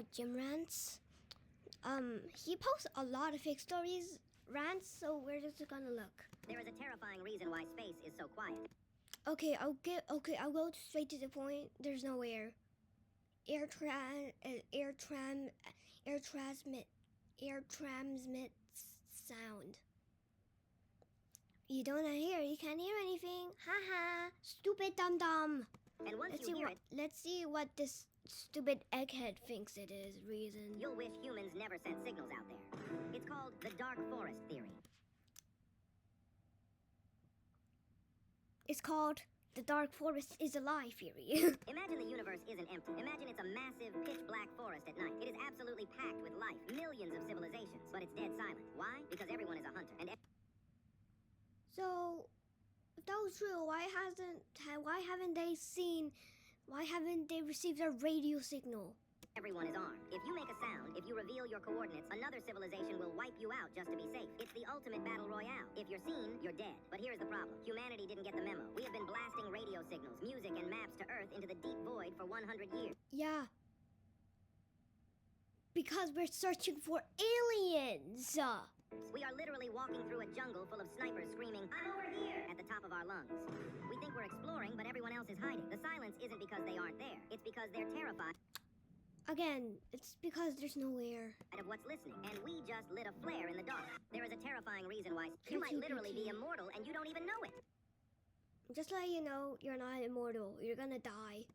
called Jim Rants. He posts a lot of fake stories, rants, so we're just gonna look. There is a terrifying reason why space is so quiet. Okay, I'll go straight to the point. There's no air. Air transmits sound. You don't hear. You can't hear anything. Haha. Stupid dum dum. And once you hear it, let's see what this stupid egghead thinks it is. Reason. You'll wish humans never sent signals out there. It's called the dark forest theory. It's called the dark forest is a lie theory. Imagine the universe isn't empty. Imagine it's a massive, pitch-black forest at night. It is absolutely packed with life, millions of civilizations, but it's dead silent. Why? Because everyone is a hunter. And so, if that was true, why haven't they received a radio signal? everyone is armed. If you make a sound, if you reveal your coordinates, another civilization will wipe you out just to be safe. It's the ultimate battle royale. If you're seen, you're dead. But here's the problem. Humanity didn't get the memo. We have been blasting radio signals, music, and maps to Earth into the deep void for 100 years. Yeah. Because we're searching for aliens. We are literally walking through a jungle full of snipers screaming, "I'm over here!" at the top of our lungs. We think we're exploring, but everyone else is hiding. The silence isn't because they aren't there. It's because they're terrified Again, it's because there's no air. of what's listening, and we just lit a flare in the dark. There is a terrifying reason why you might literally be immortal and you don't even know it. Just let you know, you're not immortal. You're gonna die.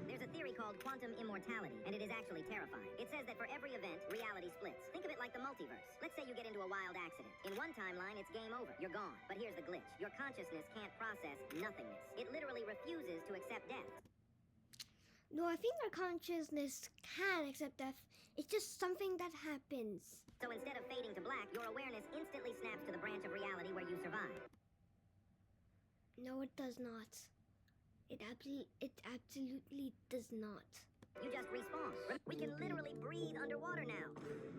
There's a theory called quantum immortality, and it is actually terrifying. It says that for every event, reality splits. Think of it like the multiverse. Let's say you get into a wild accident. In one timeline, it's game over. You're gone. But here's the glitch. Your consciousness can't process nothingness. It literally refuses to accept death. No, I think our consciousness can accept death. It's just something that happens. So instead of fading to black, your awareness instantly snaps to the branch of reality where you survive. No, it does not. It absolutely does not. You just respawn. We can literally breathe underwater now.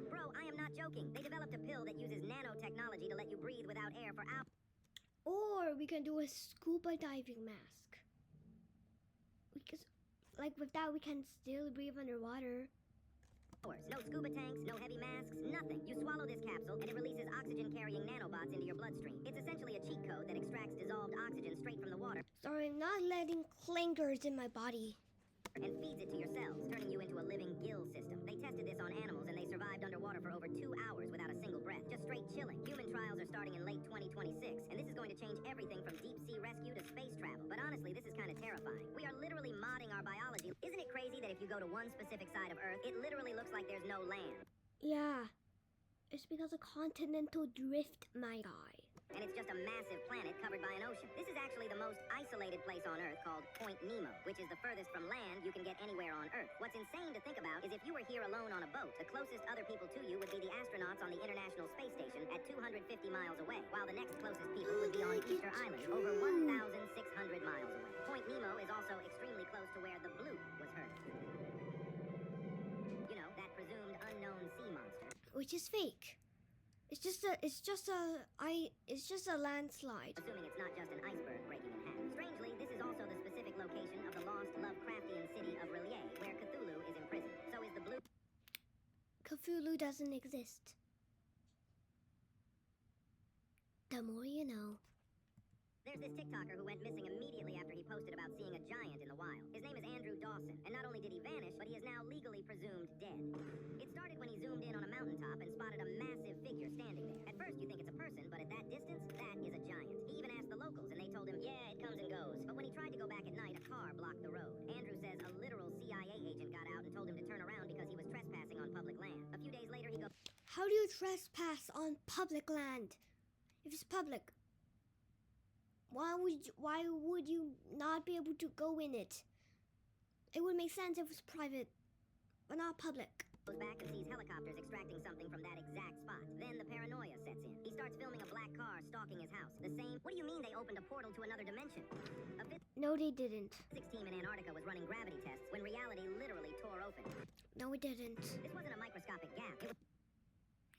Bro, I am not joking. They developed a pill that uses nanotechnology to let you breathe without air for hours. Or we can do a scuba diving mask. Because, like, with that, we can still breathe underwater. No scuba tanks, no heavy masks, nothing. You swallow this capsule and it releases oxygen-carrying nanobots into your bloodstream. It's essentially a cheat code that extracts dissolved oxygen straight from the water. Sorry, I'm not letting clangers in my body. And feeds it to your cells, turning you into a living gill system. They tested this on animals and they survived underwater for over 2 hours without a single breath. Just straight chilling. Human trials are starting in late 2026, and this is going to change everything from deep-sea rescue to space travel. But honestly, this is kind of terrifying. We are literally modding our biology. Isn't it crazy that if you go to one specific side of Earth, it literally looks like there's no land? Yeah. It's because of continental drift, my guy. And it's just a massive planet covered by an ocean. This is actually the most isolated place on Earth, called Point Nemo, which is the furthest from land you can get anywhere on Earth. What's insane to think about is if you were here alone on a boat, the closest other people to you would be the astronauts on the International Space Station at 250 miles away, while the next closest people would be on Easter Island, over 1,600 miles away. Point Nemo is also extremely close to where the bloop was heard. You know, that presumed unknown sea monster. Which is fake. It's just a landslide. Assuming it's not just an iceberg breaking in half. Strangely, this is also the specific location of the lost Lovecraftian city of R'lyeh, where Cthulhu is imprisoned. So is the blue... Cthulhu doesn't exist. The more you know. There's this TikToker who went missing immediately after he posted about seeing a giant in the wild. His name is Andrew Dawson, and not only did he vanish, but he is now legally presumed dead. It started when he zoomed in on a mountaintop and spotted a massive figure standing there. At first you think it's a person, but at that distance, that is a giant. He even asked the locals, and they told him, yeah, it comes and goes. But when he tried to go back at night, a car blocked the road. Andrew says a literal CIA agent got out and told him to turn around because he was trespassing on public land. A few days later, he goes... How do you trespass on public land? If it's public, why would you not be able to go in it? It would make sense if it was private, but not public. Goes back and sees helicopters extracting something from that exact spot. Then the paranoia sets in. He starts filming a black car stalking his house. The same... What do you mean they opened a portal to another dimension? No, they didn't. Physics team in Antarctica was running gravity tests when reality literally tore open. No, it didn't. This wasn't a microscopic gap. It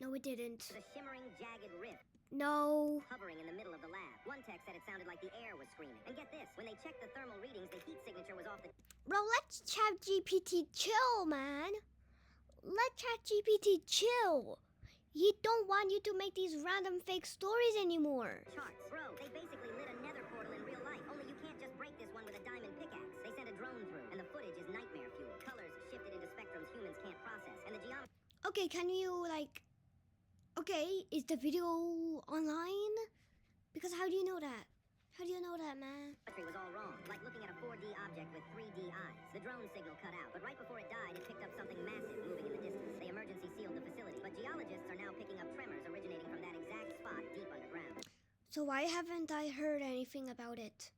No, it didn't. was a shimmering, jagged rift. No. Hovering in the middle of the lab. One tech said it sounded like the air was screaming. And get this, when they checked the thermal readings, the heat signature was off the... Bro, let's chat GPT chill, man. ChatGPT, chill. He don't want you to make these random fake stories anymore. Charts. Bro, they basically lit a nether portal in real life, only you can't just break this one with a diamond pickaxe. They sent a drone through, and the footage is nightmare fuel. Colors shifted into spectrums humans can't process, and the geometry Okay, can you like... Okay, is the video online? Because how do you know that? How do you know that, man? was all wrong, like looking at a 4D object with 3D eyes. The drone signal cut out, but right before it died, it picked up something massive moving in the distance. They emergency sealed the facility, but geologists are now picking up tremors originating from that exact spot deep underground. So why haven't I heard anything about it?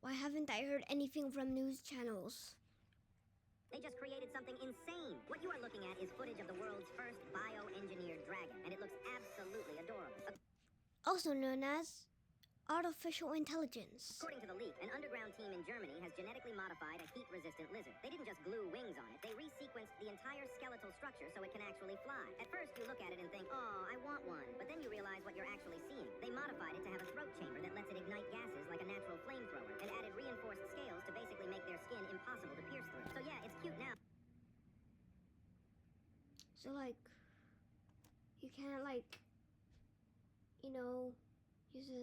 Why haven't I heard anything from news channels? They just created something insane. What you are looking at is footage of the world's first bioengineered dragon, and it looks absolutely adorable. Also known as artificial intelligence. According to the leak, an underground team in Germany has genetically modified a heat-resistant lizard. They didn't just glue wings on it, they resequenced the entire skeletal structure so it can actually fly. At first, you look at it and think, oh, I want one. But then you realize what you're actually seeing. They modified it to have a throat chamber that lets it ignite gases like a natural flamethrower, and added reinforced scales to basically make their skin impossible to pierce through. So yeah, it's cute now. So like, you can't like, you know, use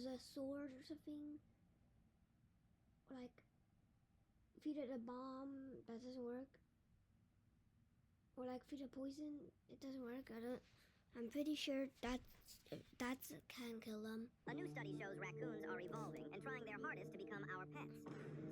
a sword or something, or like feed it a bomb. That doesn't work. Or like feed it poison. It doesn't work. I'm pretty sure that can kill them. A new study shows raccoons are evolving and trying their hardest to become our pets.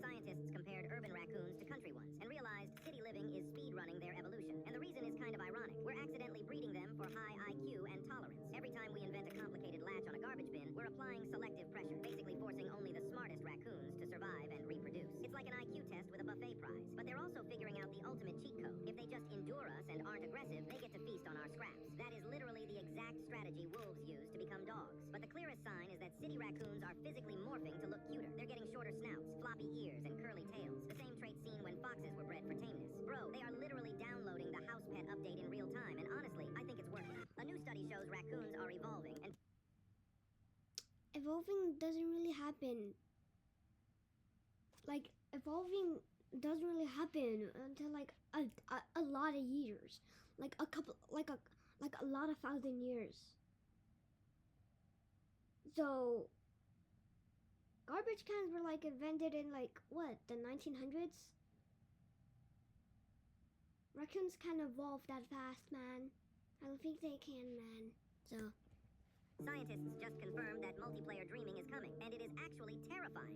Scientists compared urban raccoons to country ones and realized city living is speedrunning their evolution. And the reason is kind of ironic. We're accidentally breeding them for high IQ and tolerance. Every time we invent a complicated latch on a garbage bin, we're applying selective pressure, basically forcing only the smartest raccoons to survive and reproduce. It's like an IQ test with a buffet prize. But they're also figuring out the ultimate cheat code. If they just endure us and aren't aggressive, they get to feast on our scraps. That is literally the exact strategy wolves use to become dogs. But the clearest sign is that city raccoons are physically morphing to look cuter. They're getting shorter snouts, floppy ears, and curly tails. The same traits seen when foxes were bred for tameness. Bro, they are literally downloading the house pet update in real time, and honestly, I think it's working. A new study shows raccoons are evolving, and Evolving doesn't really happen. Like evolving doesn't really happen until like a lot of years, like a lot of thousand years. So garbage cans were like invented in like what, the 1900s? Raccoons can't evolve that fast, man. I don't think they can, man. So scientists just confirmed that multiplayer dreaming is coming, and it is actually terrifying.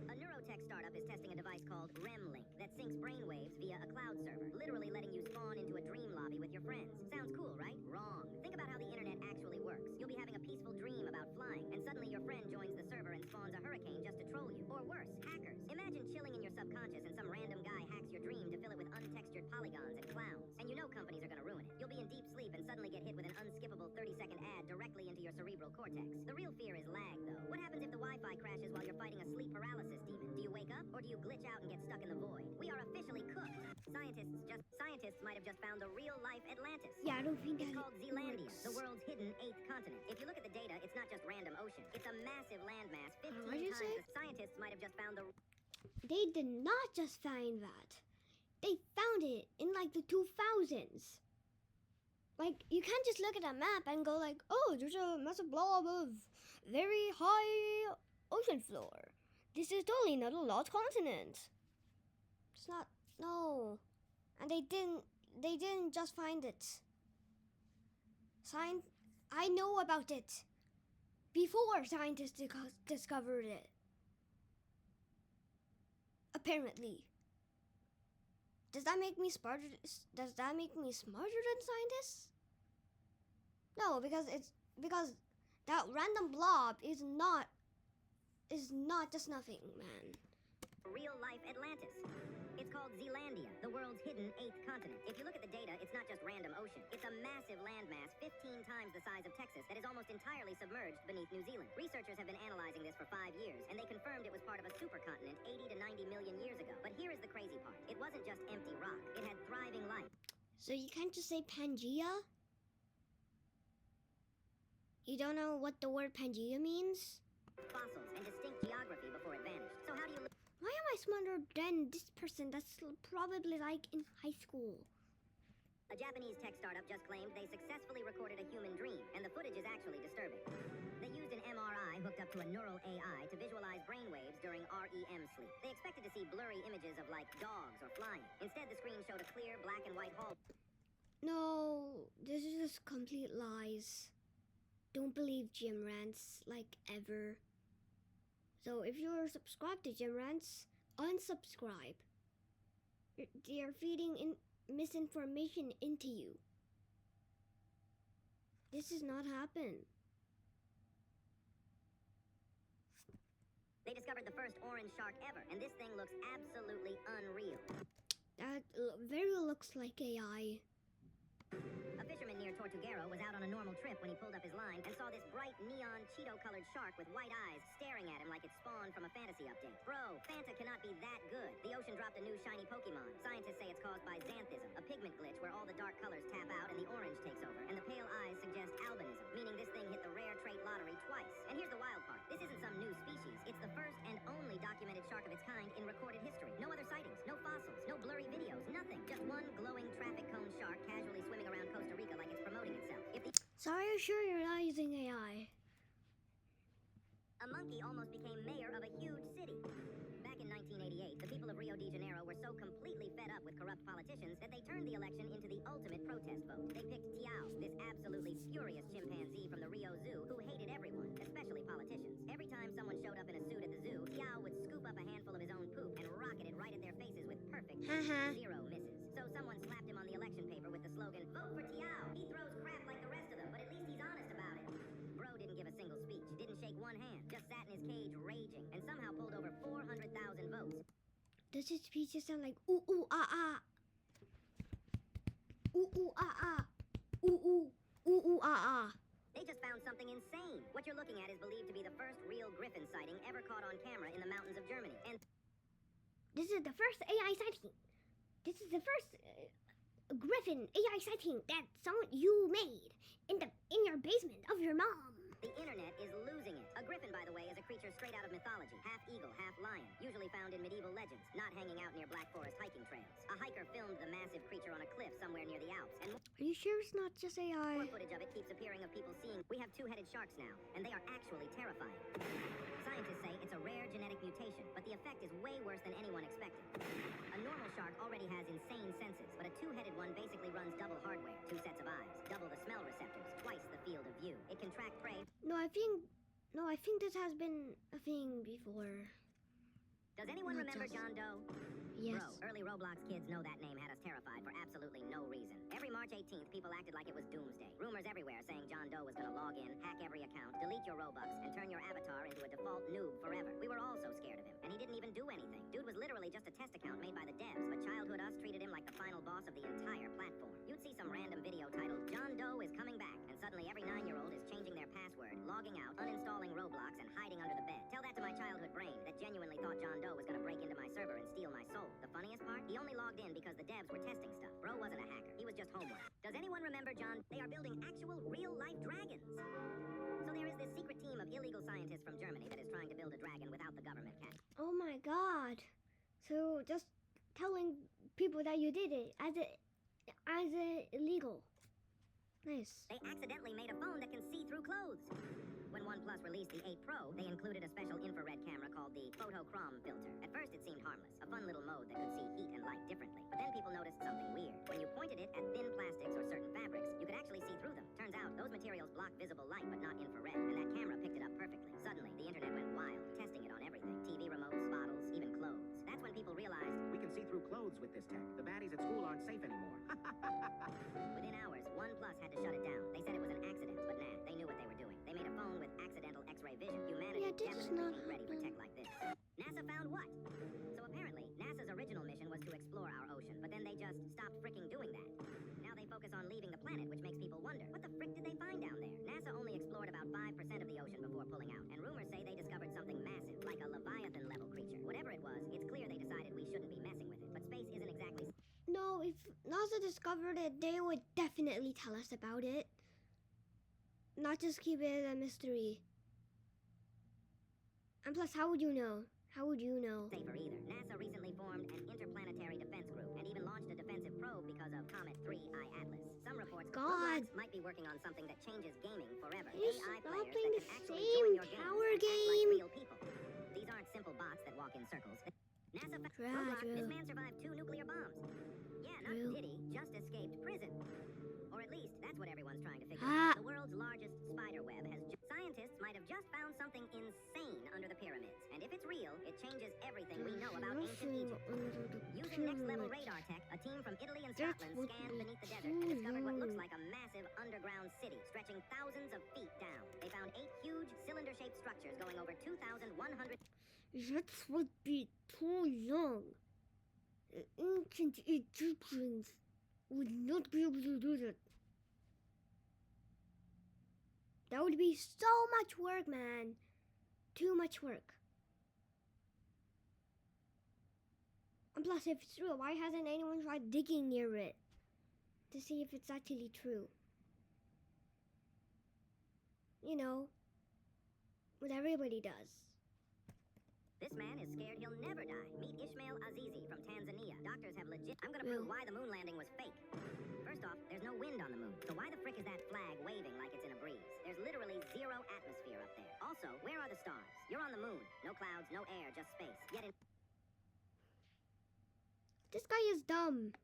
A neurotech startup is testing a device called REM-Link that syncs brainwaves via a cloud server, literally letting you spawn into a dream lobby with your friends. Sounds cool, right? Wrong. Think about how the internet actually works. You'll be having a peaceful dream about flying, and suddenly your friend joins the server and spawns a hurricane just to troll you. Or worse, hackers. Imagine chilling in your subconscious and some random guy hacks your dream to fill it with untextured polygons and clowns. And you know companies are gonna ruin it. You'll be in deep sleep and suddenly get hit with an unskippable 30-second ad directly into your cerebral cortex. The real fear is lag, though. What happens if the Wi-Fi crashes while you're fighting a sleep paralysis demon? Do you wake up, or do you glitch out and get stuck in the void? We are officially cooked. Scientists might have just found the real-life Atlantis. yeah, I don't think It's that called Zealandia, works. the world's hidden 8th continent. If you look at the data, it's not just random ocean. It's a massive landmass, 15 What'd you times say? the scientists might have just found the... They did not just find that. They found it in like the 2000s. Like, you can't just look at a map and go like, oh, there's a massive blob of very high ocean floor. This is totally not a large continent. It's not, no. And they didn't just find it. I know about it before scientists discovered it. Apparently. Does that make me smarter? Does that make me smarter than scientists? No, because that random blob is not just nothing, man. Real-life Atlantis. It's called Zealandia, the world's hidden 8th continent. If you look at the data, it's not just random ocean. It's a massive landmass, 15 times the size of Texas, that is almost entirely submerged beneath New Zealand. Researchers have been analyzing this for 5 years, and they confirmed it was part of a supercontinent 80 to 90 million years ago. But here is the crazy part. It wasn't just empty rock. It had thriving life. So you can't just say Pangea? You don't know what the word Pangea means? Fossils and distinct geography before it vanished. So how do you... Why am I smarter than this person that's probably like in high school? A Japanese tech startup just claimed they successfully recorded a human dream, and the footage is actually disturbing. They used an MRI hooked up to a neural AI to visualize brainwaves during REM sleep. They expected to see blurry images of, like, dogs or flying. Instead, the screen showed a clear black and white hall. No, this is just complete lies. Don't believe Jim Rants, like, ever. So if you're subscribed to Jim Rants, unsubscribe. They're feeding misinformation into you. This does not happen. They discovered the first orange shark ever, and this thing looks absolutely unreal. That very looks like AI. A fisherman near Tortuguero was out on a normal trip when he pulled up his line and saw this bright neon Cheeto-colored shark with white eyes staring at him like it spawned from a fantasy update. Bro, Fanta cannot be that good. The ocean dropped a new shiny Pokemon. Scientists say it's caused by xanthism, a pigment glitch where all the dark colors tap out and the orange takes over, and the pale eyes suggest albinism, meaning this thing hit the rare trait lottery twice. And here's the wild part. This isn't some new species. It's the first and only documented shark of its kind in recorded history. No other sightings, no fossils, no blurry videos, nothing. Just one glowing traffic cone shark casually swimming around Costa Rica like it's promoting itself. So are you sure you're not using AI? A monkey almost became mayor of a huge city. Back in 1988, the people of Rio de Janeiro were so completely fed up with corrupt politicians that they turned the election into the ultimate protest vote. They picked Tiao, this absolutely furious chimpanzee from the Rio Zoo who hated everyone, especially politicians. Every time someone showed up in a suit at the zoo, Tiao would scoop up a handful of his own poop and rocket it right at their faces with perfect zero misses. So someone slapped him on the election paper with the slogan, "Vote for Tiao. He throws crap like the rest of them, but at least he's honest about it." Bro didn't give a single speech, didn't shake one hand, just sat in his cage raging, and somehow pulled over 400,000 votes. Does his speeches sound like ooh ooh ah ah? Ooh ooh ah ah. Ooh ooh. Ooh ooh ah ah. They just found something insane. What you're looking at is believed to be the first real griffin sighting ever caught on camera in the mountains of Germany. And this is the first AI sighting. This is the first griffin AI sighting that you made in your basement of your mom. the internet is losing it. A griffin, by the way, is a creature straight out of mythology. Half eagle, half lion. Usually found in medieval legends, not hanging out near Black Forest hiking trails. A hiker filmed the massive creature on a cliff somewhere near the Alps. And are you sure it's not just AI? more footage of it keeps appearing of people seeing. We have two-headed sharks now, and they are actually terrifying. Scientists say it's a rare genetic mutation, but the effect is way worse than anyone expected. A normal shark already has insane senses, but a two-headed one basically runs double hardware. 2 sets of eyes, double the smell receptors, twice the field of view. It can track prey. No, I think this has been a thing before. Does anyone Not remember just- John Doe? Yes. Bro, early Roblox kids know that name had us terrified for absolutely no reason. Every March 18th, people acted like it was doomsday. Rumors everywhere saying John Doe was gonna log in, hack every account, delete your Robux, and turn your avatar into a default noob forever. We were all so scared of him, and he didn't even do anything. Dude was literally just a test account made by the devs, but childhood us treated him like the final boss of the entire platform. You'd see some random video titled, John Doe is coming back, and suddenly every 9-year-old is changing their password, logging out, uninstalling Roblox, and hiding under the bed. Tell that to my childhood brain that genuinely thought John Doe was gonna break into my server and steal my soul. The funniest part? He only logged in because the devs were testing stuff. Bro wasn't a hacker. He was just homework. Does anyone remember John? They are building actual real-life dragons. So there is this secret team of illegal scientists from Germany that is trying to build a dragon without the government cash. Oh my god. So just telling people that you did it as illegal. Nice. They accidentally made a phone that can see through clothes. When OnePlus released the 8 Pro, they included a special infrared camera called the photochrome filter. At first it seemed harmless, a fun little mode that could see heat and light differently. But then people noticed something weird. When you pointed it at thin plastics or certain fabrics, you could actually see through them. Turns out, those materials block visible light but not infrared, and that camera picked it up perfectly. Suddenly, the internet went wild, testing it on everything. TV remotes, bottles, even clothes. That's when people realized, We can see through clothes with this tech. The baddies at school aren't safe anymore. within hours, OnePlus had to shut it down. They said it was an accident, but nah, they knew what they were doing. They made a phone with accidental X-ray vision. Humanity Yeah, this is definitely not ain't ready for happening. tech like this. NASA found what? So apparently, NASA's original mission was to explore our ocean, but then they just stopped fricking doing that. Now they focus on leaving the planet, which makes people wonder, what the frick did they find down there? NASA only explored about 5% of the ocean before pulling out, and rumors say they discovered something massive, like a Leviathan-level creature. Whatever it was, it's clear they decided we shouldn't be messing with it. But space isn't exactly... No, if NASA discovered it, they would definitely tell us about it. Not just keep it a mystery. And plus, how would you know? How would you know? safer either. NASA recently formed an interplanetary defense group and even launched a defensive probe because of Comet 3I Atlas. Some reports God. Roblox might be working on something that changes gaming forever. Can you AI stop players playing that the can actually same join your games tower and act game? like real people. These aren't simple bots that walk in circles. NASA Roblox, this man survived 2 nuclear bombs. Yeah, not Drill. did he, just escaped prison. Or at least, that's what everyone's trying to figure Ah. out. The world's largest spider web has... Scientists might have just found something insane under the pyramids. And if it's real, it changes everything we know about ancient Egypt. Using next-level radar tech, a team from Italy and Scotland scanned beneath the desert and discovered what looks like a massive underground city stretching thousands of feet down. They found 8 huge cylinder-shaped structures going over 2,100... That would be too long. The ancient Egyptians would not be able to do that. That would be so much work, man. Too much work. And plus, if it's true, why hasn't anyone tried digging near it to see if it's actually true? You know, what everybody does. This man is scared he'll never die. Meet Ismail Azizi from Tanzania. Doctors have legit... I'm gonna prove why the moon landing was fake. First off, there's no wind on the moon. So why the frick is that flag waving like it's in a breeze? There's literally 0 atmosphere up there. Also, where are the stars? You're on the moon. No clouds, no air, just space. Yet in... This guy is dumb.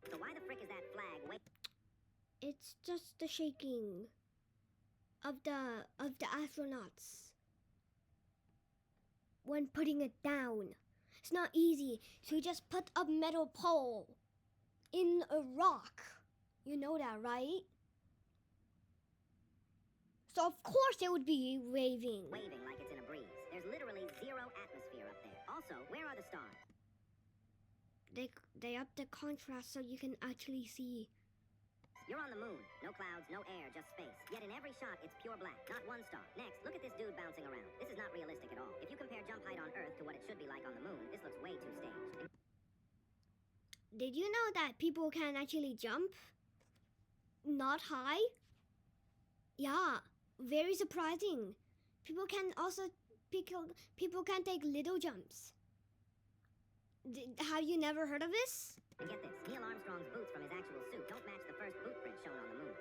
So why the frick is that flag waving? It's just the shaking of the astronauts when putting it down. It's not easy to just put a metal pole in a rock. You know that, right? So of course it would be waving. Waving like it's in a breeze. There's literally 0 atmosphere up there. Also, where are the stars? They up the contrast so you can actually see. You're on the moon. No clouds, no air, just space. Yet in every shot, it's pure black. Not one star. Next, look at this dude bouncing around. This is not realistic at all. If you compare jump height on Earth to what it should be like on the moon, this looks way too staged. Did you know that people can actually jump? Not high? Yeah, very surprising. People can take little jumps. Have you never heard of this? And get this, Neil Armstrong's boots from his actual suit don't match the first boot print shown on the moon.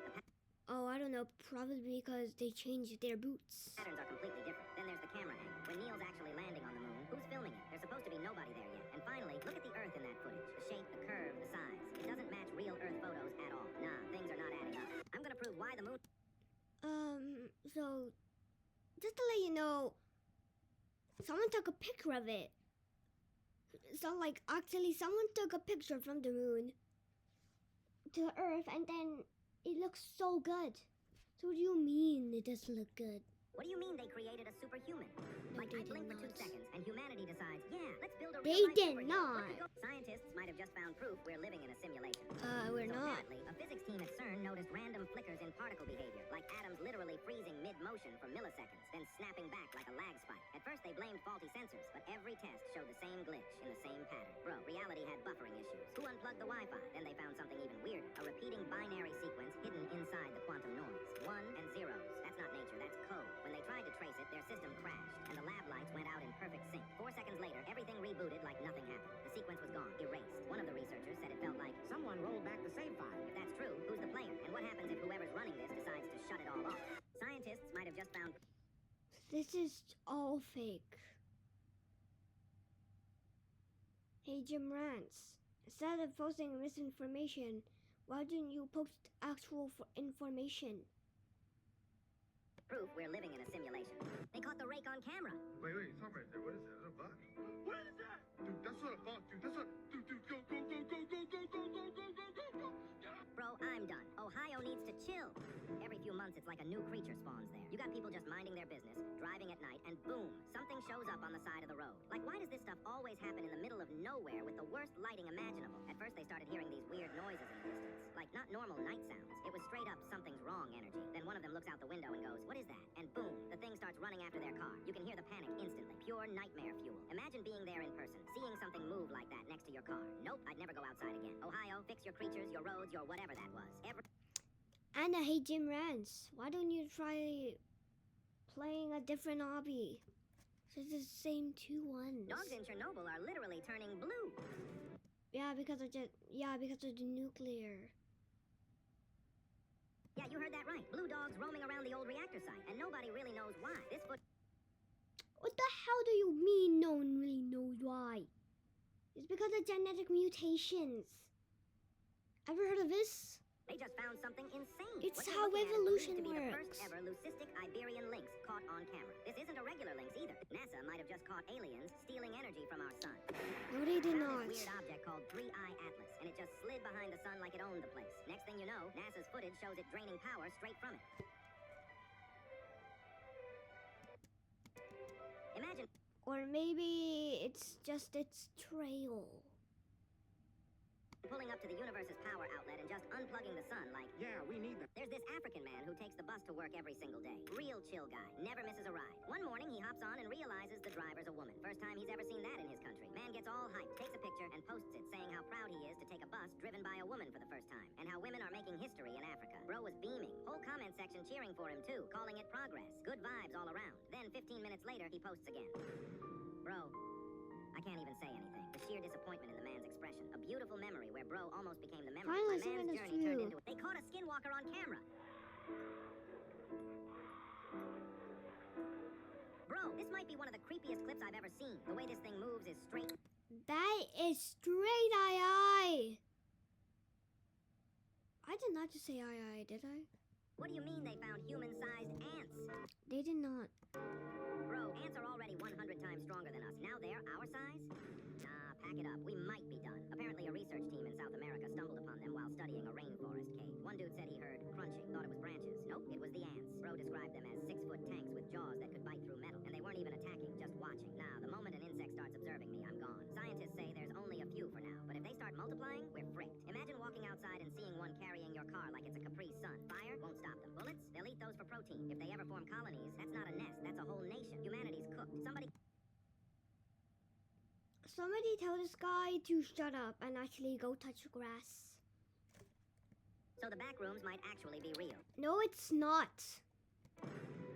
Oh, I don't know, probably because they changed their boots. Patterns are completely different. Then there's the camera angle. When Neil's actually landing on the moon, who's filming it? There's supposed to be nobody there yet. And finally, look at the Earth in that footage. The shape, the curve, the size. It doesn't match real Earth photos at all. Nah, things are not adding up. I'm gonna prove why the moon... So, just to let you know, someone took a picture of it. So, like, actually, someone took a picture from the moon to the Earth, and then it looks so good. So, what do you mean it doesn't look good? What do you mean they created a superhuman? No, Like, they I blink did for 2 not. seconds, and humanity decides, yeah, let's build a They real-life did superhero. not. Look, scientists might have just found proof we're living in a simulation. We're So not. apparently, a physics team at CERN noticed random flickers in particle behavior, like atoms literally freezing mid-motion for milliseconds, then snapping back like a lag spike. At first, they blamed faulty sensors, but every test showed the same glitch in the same pattern. Bro, reality had buffering issues. Who unplugged the Wi-Fi? Then they found something even weirder, a repeating binary sequence hidden inside the quantum noise. 1 and 0s. That's not nature, that's code. When they tried to trace it, their system crashed, and the lab lights went out in perfect sync. 4 seconds later, everything rebooted like nothing happened. The sequence was gone, erased. One of the researchers said it felt like, Someone rolled back the save file. if that's true, who's the player? And what happens if whoever's running this decides to shut it all off? Scientists might have just found... This is all fake. Hey, Jim Rants. Instead of posting misinformation, why didn't you post actual information? proof we're living in a simulation. They caught the rake on camera. Wait, stop right there. What is that? Is that a bug? What is that? Dude, that's not a bug, dude. That's not... Dude, go, go, go, go, go, go, go, go, go, go, go, go. Get up. Bro, I'm done. Ohio needs to chill. Every few months, it's like a new creature spawns there. You got people just minding their business, driving at night, and boom, something shows up on the side of the road. Like, why does this stuff always happen in the middle of nowhere with the worst lighting imaginable? At first, they started hearing these weird noises in the distance. Like, not normal night sounds. It was straight up something's wrong energy. Then one of them looks out the window and goes, what is that? And boom, the thing starts running after their car. You can hear the panic instantly. Pure nightmare fuel. Imagine being there in person, seeing something move like that next to your car. Nope, I'd never go outside again. Ohio, fix your creatures, your roads, your whatever that was. And I hate Jim Rants. Why don't you try playing a different hobby? It's the same two ones. Dogs in Chernobyl are literally turning blue. Yeah, because of the nuclear. Yeah, you heard that right. Blue dogs roaming around the old reactor site, and nobody really knows why. This foot. What the hell do you mean no one really knows why? It's because of genetic mutations. Ever heard of this? They just found something insane. It's What you're how looking at is evolution believed to be the works. first ever leucistic Iberian lynx caught on camera. This isn't a regular lynx either. NASA might have just caught aliens stealing energy from our sun. No, they did Found not. This weird object called 3I Atlas, and it just slid behind the sun like it owned the place. Next thing you know, NASA's footage shows it draining power straight from it. Imagine. Or maybe it's just its trail. Pulling up to the universe's power outlet and just unplugging the sun like... Yeah, we need that. There's this African man who takes the bus to work every single day. Real chill guy. Never misses a ride. One morning, he hops on and realizes the driver's a woman. First time he's ever seen that in his country. Man gets all hyped, takes a picture, and posts it saying how proud he is to take a bus driven by a woman for the first time, and how women are making history in Africa. Bro was beaming. Whole comment section cheering for him, too, calling it progress. Good vibes all around. Then, 15 minutes later, he posts again. Bro, I can't even say anything. The sheer disappointment in the man's expression. A beautiful memory where bro almost became the memory. Finally, My someone man's is journey turned true. into... They caught a skinwalker on camera. Bro, this might be one of the creepiest clips I've ever seen. The way this thing moves is straight. That is straight eye. I did not just say eye, did I? What do you mean they found human-sized ants? They did not. Bro, ants are already 100 times stronger than us. Now they're our size? Nah, pack it up. We might be done. Apparently a research team in South America stumbled upon them while studying a rainforest cave. One dude said he heard crunching, thought it was branches. Nope, it was the ants. Bro described them as 6-foot tanks with jaws that could bite through metal. And they weren't even attacking, just watching. Nah, the moment an insect starts observing me, I'm gone. Scientists say there's only a few for now, but if they start multiplying, we're fricked. Imagine walking outside and seeing one carrying your car like it's a Capri Sun. Fire won't stop them. Bullets, they'll eat those for protein. If they ever form colonies, that's not a nest, that's a whole nation. Humanity's cooked. Somebody tell this guy to shut up and actually go touch grass. So the back rooms might actually be real. No, it's not.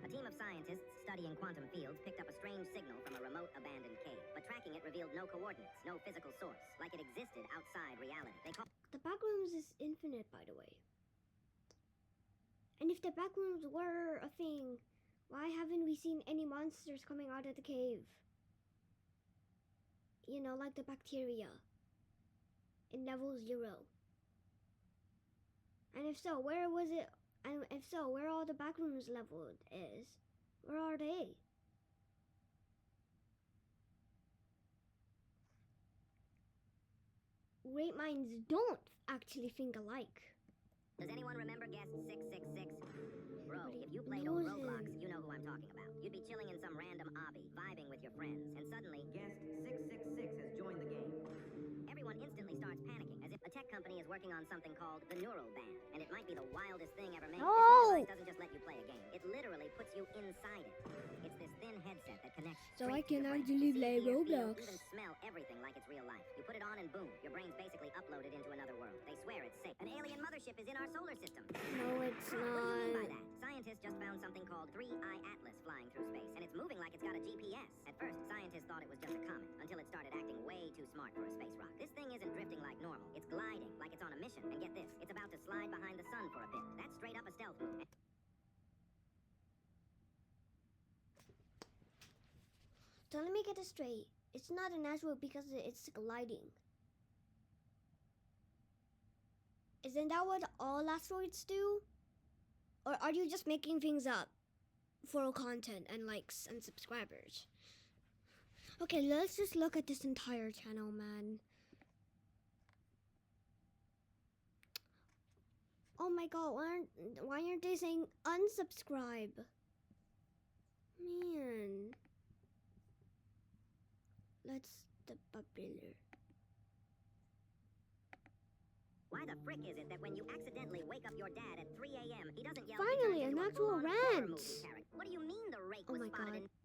A team of scientists studying quantum fields picked up a strange signal from a remote abandoned cave, but tracking it revealed no coordinates, no physical source, like it existed outside reality. They called The backrooms is infinite, by the way. And if the backrooms were a thing, why haven't we seen any monsters coming out of the cave? You know, like the bacteria in level 0. And if so, where was it? And if so, where all the backrooms leveled is? Where are they? Great minds don't actually think alike. Does anyone remember guest 666? Bro, Everybody if you played old knows Roblox, him. you know who I'm talking about. You'd be chilling in some random obby, vibing with your friends, and suddenly, guest 666 has joined the game. Everyone instantly starts panicking, as if a tech company is working on something called the Neural Band, and it might be the wildest thing ever made. No! This device doesn't just let you play a game. It literally puts you inside it. It's this thin headset that connects So I straight to can your brain. actually See, play hear, feel, Roblox. even smell everything like it's real life. You put it on and boom, your brain's basically uploaded into another world. They swear it's safe. An alien mothership is in our solar system. No, it's What do you mean by not. that? Scientists just found something called 3I Atlas flying through space, and it's moving like it's got a GPS. At first, scientists thought it was just a comet, until it started acting way too smart for a space rock. This thing isn't drifting like normal. It's gliding, like it's on a mission. And get this, it's about to slide behind the sun for a bit. That's straight up a stealth move. So let me get this straight. It's not a natural because it's gliding. Isn't that what all asteroids do? Or are you just making things up for content and likes and subscribers? Okay, let's just look at this entire channel, man. Oh my god, why aren't they saying unsubscribe? Man. Let's the popular. Why the frick is it that when you accidentally wake up your dad at 3 a.m., he doesn't yell? Finally, he an turns into a actual full-on horror rant. movie character. What do you mean the rake Oh was my spotted God.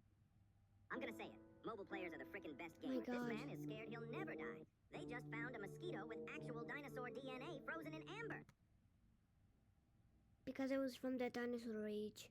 I'm gonna say it. Mobile players are the frickin' best Oh my gamers. This God. man is scared he'll never die. They just found a mosquito with actual dinosaur DNA frozen in amber. Because it was from the dinosaur age.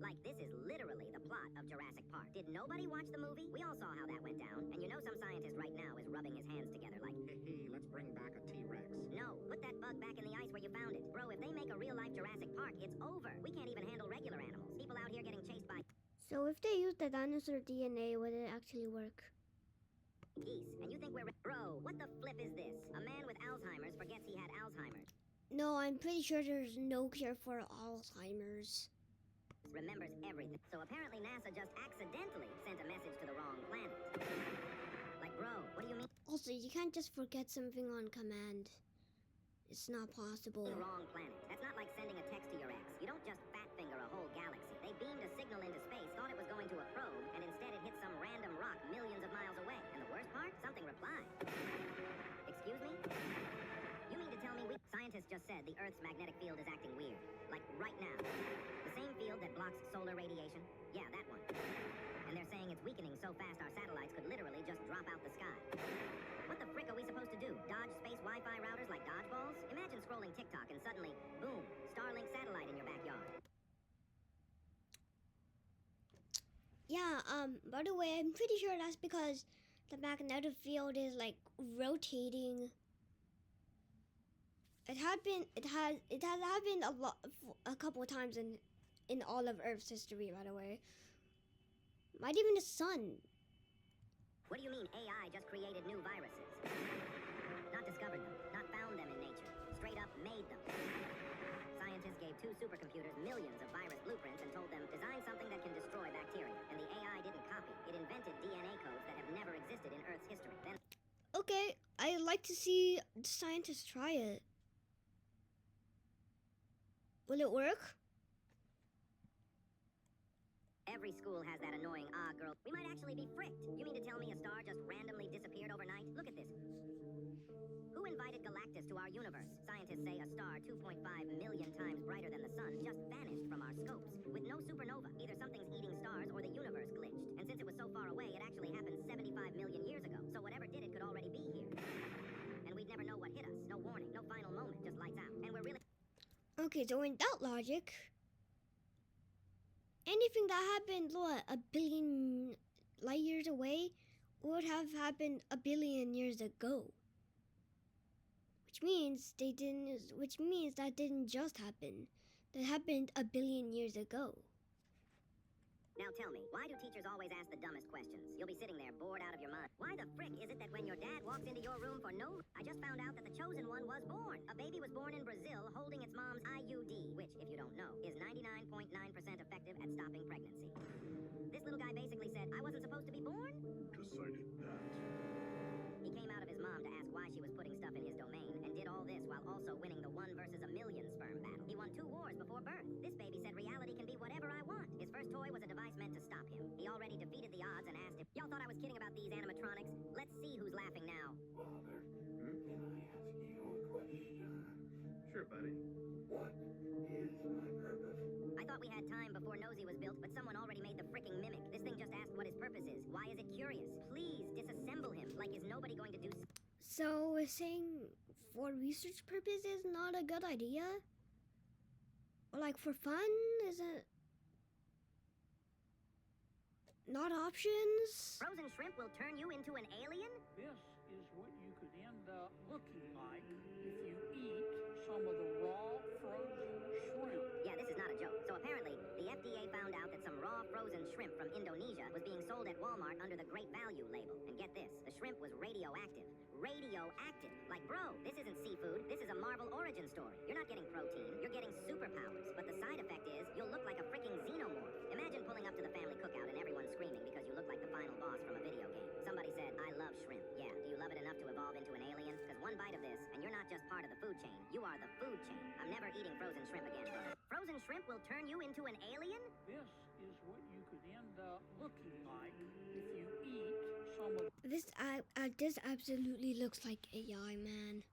Like, this is literally the plot of Jurassic Park. Did nobody watch the movie? We all saw how that went down. And you know some scientist right now is rubbing his hands together like, Hey, let's bring back a T-Rex. no, put that bug back in the ice where you found it. Bro, if they make a real-life Jurassic Park, it's over. We can't even handle regular animals. People out here getting chased by So if they use the dinosaur DNA, would it actually work? geese. And you think we're... Bro, what the flip is this? A man with Alzheimer's forgets he had Alzheimer's. No, I'm pretty sure there's no cure for Alzheimer's. Remembers everything. So apparently NASA just accidentally sent a message to the wrong planet. Like, bro, what do you mean? Also, you can't just forget something on command. It's not possible. The wrong planet. That's not like sending a text to your ex. You don't just fat finger a whole galaxy. They beamed a signal into space, thought it was going to a probe, and instead it hit some random rock millions of miles away. And the worst part? Something replied. Excuse me? You mean to tell me Scientists just said the Earth's magnetic field is acting weird. Like right now. The same field that blocks solar radiation? Yeah, that one. And they're saying it's weakening so fast our satellites could literally just drop out the sky. What the frick are we supposed to do? Dodge space Wi-Fi routers like dodgeballs? Imagine scrolling TikTok and suddenly, boom, Starlink satellite in your backyard. Yeah, by the way, I'm pretty sure that's because the magnetic field is like rotating. It has happened a couple of times in all of Earth's history, by the way. Might even the sun. What do you mean AI just created new viruses? Not discovered them, not found them in nature. Straight up made them. Scientists gave 2 supercomputers millions of virus blueprints and told them, design something that can destroy bacteria. And the AI didn't copy. It invented DNA codes that have never existed in Earth's history. Then, Okay, I'd like to see the scientists try it. Will it work? every school has that annoying girl. We might actually be fricked. You mean to tell me a star just randomly disappeared overnight? Look at this. Who invited Galactus to our universe? Scientists say a star 2.5 million times brighter than the sun just vanished from our scopes. With no supernova. Either something's eating stars or the universe glitched. And since it was so far away, it actually happened 75 million years ago. So whatever did it could already be here. And we'd never know what hit us. No warning, no final moment, just lights out. And we're really... Okay, so in that logic, anything that happened, what, a billion light years away would have happened a billion years ago. Which means that didn't just happen. That happened a billion years ago. Now tell me, why do teachers always ask the dumbest questions? You'll be sitting there bored out of your mind. Why the frick is it that when your dad walks into your room for no... I just found out that the chosen one was born. A baby was born in Brazil holding its mom's IUD, which, if you don't know, is 99.9% effective at stopping pregnancy. This little guy basically said, I wasn't supposed to be born? Decided that. He came out of his mom to ask why she was putting stuff in his domain, and did all this while also winning the 1 versus a million sperm battle. He won 2 wars before birth. This baby said reality can be whatever I want. His first toy was a device meant to stop him. He already defeated the odds and asked if... Y'all thought I was kidding about these animatronics? Let's see who's laughing now. Father, can I ask you a question? Sure, buddy. What is my purpose? I thought we had time before Nosy was built, but someone already made the fricking mimic. This thing just asked what his purpose is. Why is it curious? Please, disassemble him. Like, is nobody going to do... So we're saying for research purposes, not a good idea? Or like for fun, is it not options? Frozen shrimp will turn you into an alien? This is what you could end up looking like if you eat some of the raw frozen shrimp. Yeah, this is not a joke. So apparently, the FDA found out that some raw frozen shrimp from Indonesia was being sold at Walmart under the Great Value label. And get this, the shrimp was radioactive. Radioactive. Like, bro, this isn't seafood. This is a Marvel origin story. You're not getting protein. You're getting superpowers. But the side effect is you'll look like a freaking xenomorph. Imagine pulling up to the family cookout and everyone screaming because you look like the final boss from a video game. Somebody said, I love shrimp. Yeah, do you love it enough to evolve into an alien? Because one bite of this, and you're not just part of the food chain. You are the food chain. I'm never eating frozen shrimp again, bro. Frozen shrimp will turn you into an alien? This is what you could end up looking like if you eat some of This absolutely looks like AI, man.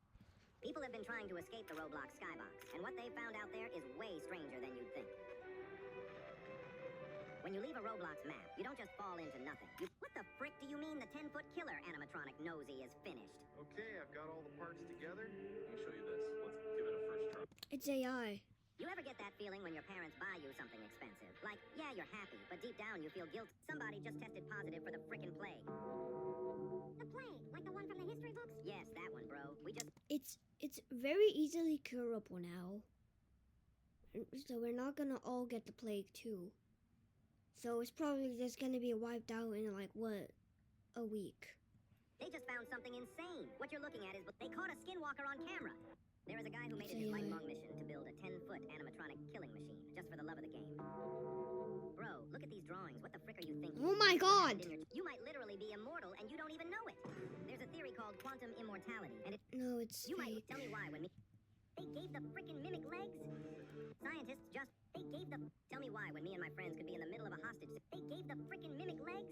People have been trying to escape the Roblox skybox, and what they've found out there is way stranger than you'd think. When you leave a Roblox map, you don't just fall into nothing. What the frick do you mean the 10-foot killer animatronic Nosy is finished? Okay, I've got all the parts together. Let me show you this. Let's give it a first try. It's AI. You ever get that feeling when your parents buy you something expensive? Like, yeah, you're happy, but deep down you feel guilt. Somebody just tested positive for the frickin' plague. The plague, like the one from the history books? Yes, that one, bro. We just... It's very easily curable now. So we're not gonna all get the plague too. So it's probably just gonna be wiped out in like what, a week. They just found something insane. What you're looking at is... They caught a skinwalker on camera. There is a guy who made it his lifelong mission to build a 10-foot animatronic killing machine, just for the love of the game. Bro, look at these drawings. What the frick are you thinking? Oh my god! You might literally be immortal and you don't even know it. There's a theory called quantum immortality, and No, it's you fake. might tell me why when me... They gave the frickin' mimic legs? Scientists just... They gave the... Tell me why when me and my friends could be in the middle of a hostage... They gave the frickin' mimic legs?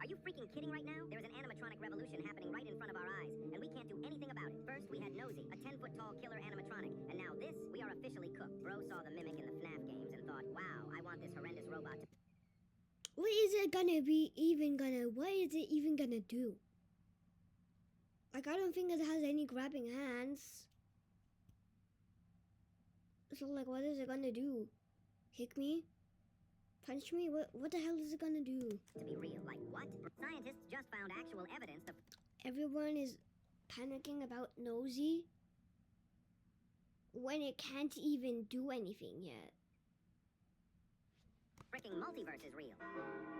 Are you freaking kidding right now? There's an animatronic revolution happening right in front of our eyes, and we can't do anything about it. First, we had Nosy, a 10-foot tall killer animatronic, and now this, we are officially cooked. Bro saw the mimic in the FNAF games and thought, wow, I want this horrendous robot to... What is it what is it even gonna do? Like, I don't think it has any grabbing hands. So, like, what is it gonna do? Kick me? Punch me? What the hell is it gonna do? To be real, like what? Scientists just found actual evidence of... Everyone is panicking about Nosy when it can't even do anything yet. Fricking multiverse is real.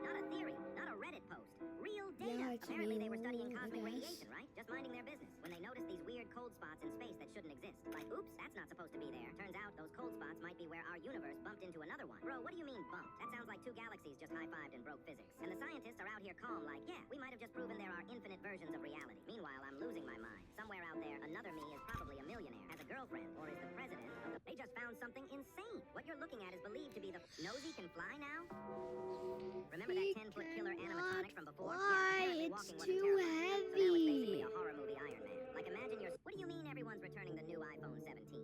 Not a theory, not a Reddit post. Real data. Yeah, it's Apparently they were studying real, I cosmic guess. radiation, right? Just minding their business. When they noticed these weird cold spots in space that shouldn't exist. Like, oops, that's not supposed to be there. Turns out those cold spots might be where our universe bumped into another one. Bro, what do you mean bumped? That sounds like two galaxies just high-fived and broke physics. And the scientists are out here calm like, yeah, we might have just proven there are infinite versions of reality. Meanwhile, I'm losing my mind. Somewhere out there, another me is probably a millionaire, has a girlfriend, or is the president of the... They just found something insane. What you're looking at is believed to be the... Nosy can fly now? Remember that 10-foot killer animatronic from before? Why? Yeah, It's walking too wasn't terrifying. So now it's basically heavy. a horror movie Iron Man. Like, imagine you're... What do you mean everyone's returning the new iPhone 17?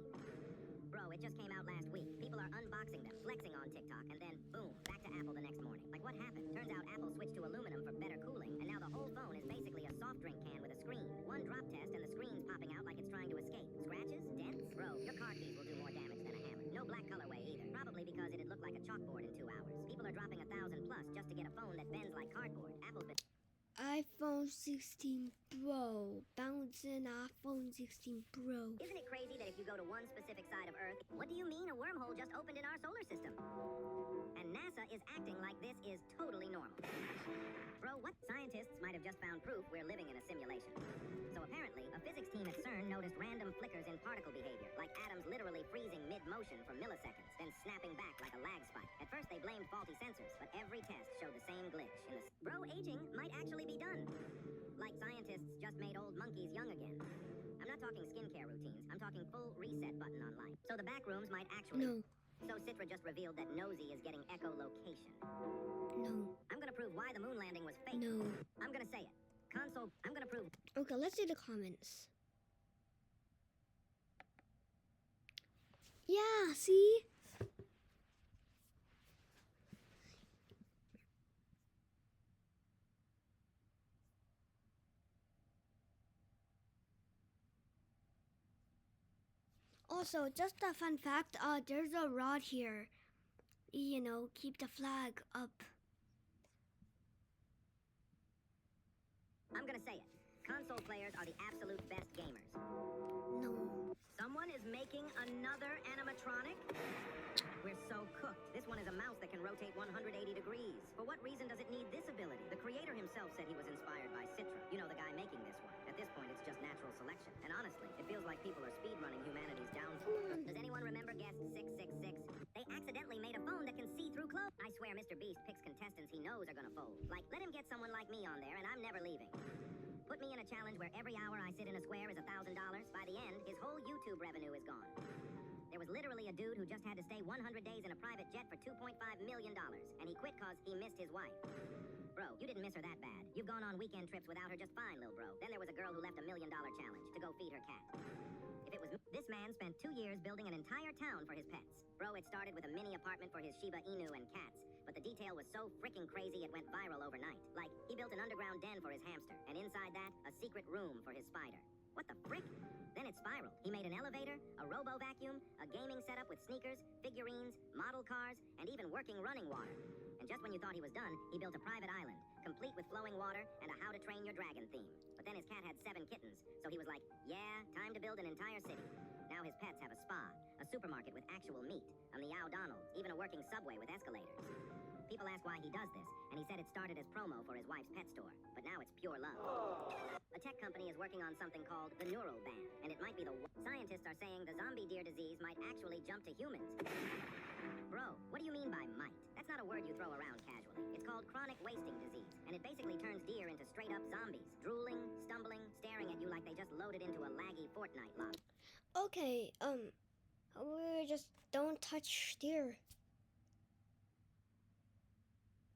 Bro, it just came out last week. People are unboxing them, flexing on TikTok, and then, boom, back to Apple the next morning. Like, what happened? Turns out Apple switched to aluminum for better cooling, and now the whole phone is basically a soft drink can with a screen. One drop test, and the screen's popping out like it's trying to escape. Scratches? Dents? Bro, your car keys will do more damage than a hammer. No black colorway either. Probably because it'd look like a chalkboard in 2 hours. People are dropping 1,000 plus just to get a phone that bends like cardboard. Apple's been... iPhone 16 Pro. Bouncing iPhone 16 Pro. Isn't it crazy that if you go to one specific side of Earth, what do you mean a wormhole just opened in our solar system? And NASA is acting like this is totally normal. Bro, what? Scientists might have just found proof we're living in a simulation. So apparently, a physics team at CERN noticed random flickers in particle behavior, like atoms literally freezing mid-motion for milliseconds, then snapping back like a lag spike. At first, they blamed faulty sensors, but every test showed the same glitch in the... Bro, aging might actually be done. Like scientists just made old monkeys young again. I'm not talking skincare routines. I'm talking full reset button on life. So the back rooms might actually... No. So Citra just revealed that Nosy is getting echolocation. No. I'm gonna prove why the moon landing was fake. No. I'm gonna say it. Console... I'm gonna prove... Okay, let's see the comments. Yeah, see? Also, just a fun fact, there's a rod here. You know, keep the flag up. I'm gonna say it. Console players are the absolute best gamers. No. Someone is making another animatronic? We're so cooked. This one is a mouse that can rotate 180 degrees. For what reason does it need this ability? The creator himself said he was inspired by Citra. You know, the guy making this one. At this point, it's just natural selection. And honestly, it feels like people are speedrunning humanity's downfall. Does anyone remember guest 666? They accidentally made a phone that can see through clothes. I swear Mr. Beast picks contestants he knows are gonna fold. Like, let him get someone like me on there and I'm never leaving. Put me in a challenge where every hour I sit in a square is $1,000. By the end, his whole YouTube revenue is gone. There was literally a dude who just had to stay 100 days in a private jet for $2.5 million, and he quit cause he missed his wife. Bro, you didn't miss her that bad. You've gone on weekend trips without her just fine, lil' bro. Then there was a girl who left $1 million challenge to go feed her cat. If it was this man spent 2 years building an entire town for his pets. Bro, it started with a mini apartment for his Shiba Inu and cats, but the detail was so freaking crazy it went viral overnight. Like, he built an underground den for his hamster, and inside that, a secret room for his spider. What the frick? Then it spiraled. He made an elevator, a robo-vacuum, a gaming setup with sneakers, figurines, model cars, and even working running water. And just when you thought he was done, he built a private island, complete with flowing water and a How to Train Your Dragon theme. But then his cat had 7 kittens, so he was like, yeah, time to build an entire city. Now his pets have a spa, a supermarket with actual meat, a Meow Donald's, even a working subway with escalators. People ask why he does this, and he said it started as promo for his wife's pet store. But now it's pure love. A tech company is working on something called the neural band, and it might be the scientists are saying the zombie deer disease might actually jump to humans. Bro, what do you mean by might? That's not a word you throw around casually. It's called chronic wasting disease, and it basically turns deer into straight-up zombies, drooling, stumbling, staring at you like they just loaded into a laggy Fortnite lobby. Okay, we just don't touch deer.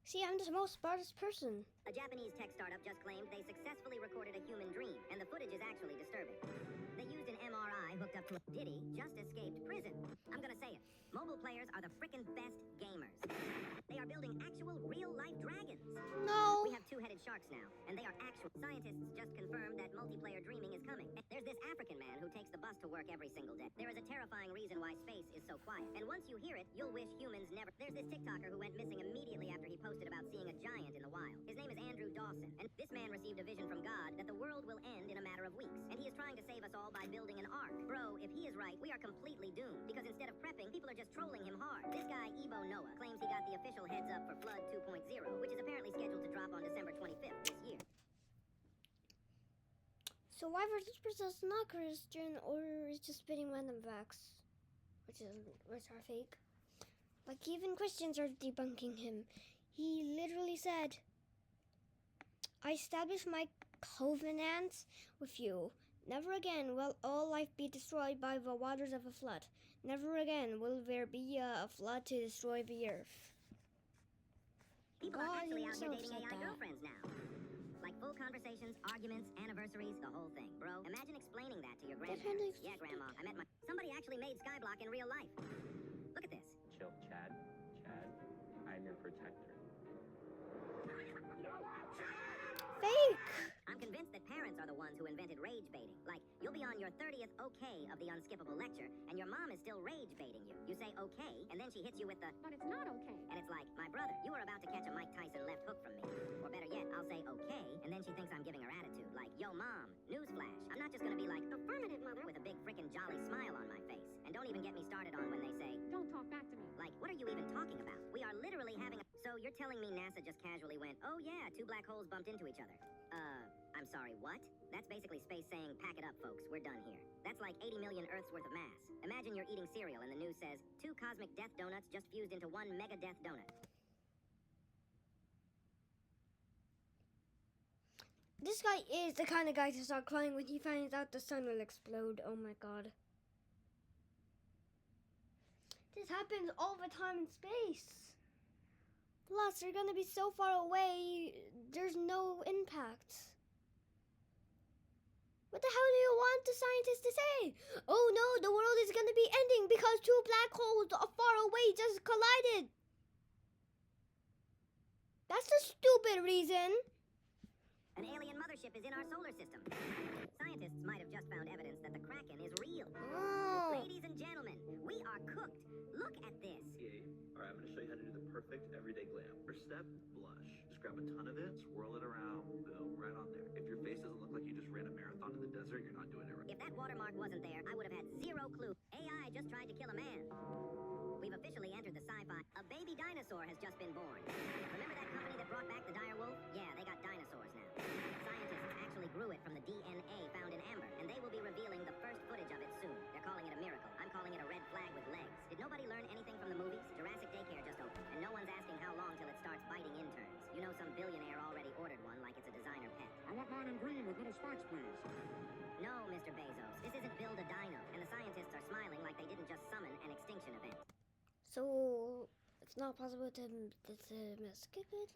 See, I'm the most smartest person. A Japanese tech startup just claimed they successfully recorded a human dream, and the footage is actually disturbing. They used an MRI hooked up to a Diddy just escaped prison. I'm gonna say it. Mobile players are the frickin' best gamers. They are building actual real-life dragons. No. We have 2-headed sharks now, and they are actual. Scientists just confirmed that multiplayer dreaming is coming. There's this African man who takes the bus to work every single day. There is a terrifying reason why space is so quiet. And once you hear it, you'll wish humans never... There's this TikToker who went missing immediately after he posted about seeing a giant in the wild. His name is Andrew Dawson, and this man received a vision from God that the world will end in a matter of weeks. And he is trying to save us all by building an ark. Bro, if he is right, we are completely doomed. Because instead of prepping, people are just trolling him hard. This guy, Ebo Noah, claims he got the official heads up for Flood 2.0, which is apparently scheduled to drop on December 25th this year. So why was this person not Christian or is just spitting random facts, which are fake? Like even Christians are debunking him. He literally said, "I establish my covenant with you. Never again will all life be destroyed by the waters of a flood. Never again will there be a flood to destroy the earth." People are God actually out here himself dating said AI that. girlfriends now. Like full conversations, arguments, anniversaries, the whole thing. Bro, imagine explaining that to your grandparents. really Yeah, Grandma, I met my... Somebody actually made Skyblock in real life. Look at this. Chill, Chad. Chad, I'm your protector. Fake. I'm convinced that parents are the ones who invented rage baiting. Like, you'll be on your 30th okay of the unskippable lecture, and your mom is still rage baiting you. You say okay, and then she hits you with the... But it's not okay. And it's like, my brother, you were about to catch a Mike Tyson left hook from me. Or better yet, I'll say okay, and then she thinks I'm giving her attitude. Like, yo, mom, newsflash. I'm not just gonna be like, Affirmative, mother. with a big frickin' jolly smile on my face. And don't even get me started on when they say, Don't talk back to me. like, what are you even talking about? We are literally having a... So you're telling me NASA just casually went, oh yeah, 2 black holes bumped into each other. I'm sorry, what? That's basically space saying, pack it up, folks, we're done here. That's like 80 million Earths worth of mass. Imagine you're eating cereal and the news says, 2 cosmic death donuts just fused into 1 mega death donut. This guy is the kind of guy to start crying when he finds out the sun will explode. Oh my god. This happens all the time in space. Plus, they're gonna be so far away, there's no impact. What the hell do you want the scientists to say? Oh no, the world is gonna be ending because 2 black holes far away just collided. That's a stupid reason. An alien mothership is in our solar system. Scientists might have just found evidence that the Kraken is real. Oh. Ladies and gentlemen, we are cooked. Look at this. Alright, I'm gonna show you how to do the perfect everyday glam. First step, blush. Just grab a ton of it, swirl it around, boom, right on there. If your face doesn't look like you just ran a marathon in the desert, you're not doing it right. If that watermark wasn't there, I would have had 0 clue. AI just tried to kill a man. We've officially entered the sci-fi. A baby dinosaur has just been born. Remember that company that brought back the dire wolf? Yeah, they got dinosaurs now. Scientists actually grew it from the DNA found in amber, and they will be revealing the first footage of it soon. They're calling it a miracle. I'm calling it a red flag with legs. Did nobody learn anything from the movies? Jurassic Daycare just opened, and no one's asking how long till it starts biting interns. You know some billionaire already ordered one like it's a designer pet. I want mine in green with little spikes, please. No, Mr. Bezos, this isn't Build a Dino, and the scientists are smiling like they didn't just summon an extinction event. So, it's not possible to skip it?